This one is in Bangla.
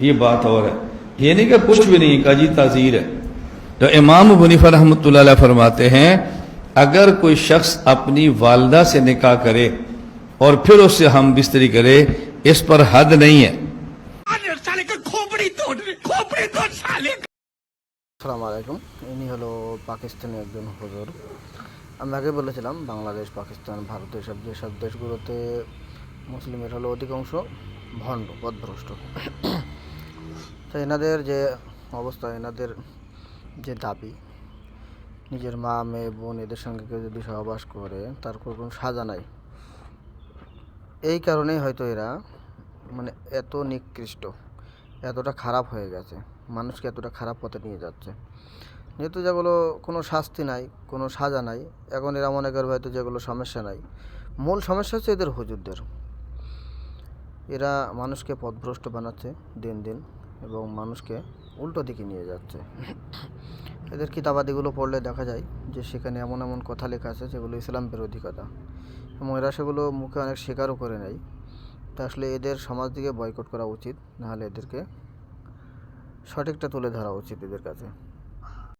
ये बात और है, ये नहीं कि कुछ भी नहीं, का जी ताजीर है। तो इमाम अबू हनीफा रहमतुल्लाह अलैह फरमाते हैं, अगर कोई शख्स अपनी वालदा से निकाह करे और फिर उससे हम बिस्तरी करे, इस पर हद नहीं है। আসসালামু আলাইকুম। ইনি হলো পাকিস্তানি একজন হুজুর। আমি আগে বলেছিলাম বাংলাদেশ, পাকিস্তান, ভারত যেসব দেশগুলোতে মুসলিমের হলো অধিকাংশ ভণ্ড, পথভ্রষ্ট। তো এনাদের যে অবস্থা, এনাদের যে দাবি, নিজের মা, মেয়ে, বোন এদের সঙ্গে কেউ যদি সহবাস করে তার কোনো সাজা নাই। এই কারণেই হয়তো এরা মানে এত নিকৃষ্ট, এতটা খারাপ হয়ে গেছে, মানুষকে এতটা খারাপ পথে নিয়ে যাচ্ছে। যেহেতু যেগুলো কোনো শাস্তি নাই, কোনো সাজা নাই, এখন এরা মনে করবে হয়তো যেগুলো সমস্যা নাই, মূল সমস্যা হচ্ছে এদের হুজুরদের। এরা মানুষকে পথভ্রষ্ট বানাচ্ছে দিন দিন এবং মানুষকে উল্টো দিকে নিয়ে যাচ্ছে। এদের কিতাবাদিগুলো পড়লে দেখা যায় যে সেখানে এমন এমন কথা লেখা আছে যেগুলো ইসলাম বিরোধী কথা, এবং এরা সেগুলো মুখে অনেক স্বীকারও করে নেয়। তা আসলে এদের সমাজ থেকে বয়কট করা উচিত, নাহলে এদেরকে সঠিকটা তুলে ধরা উচিত এদের কাছে।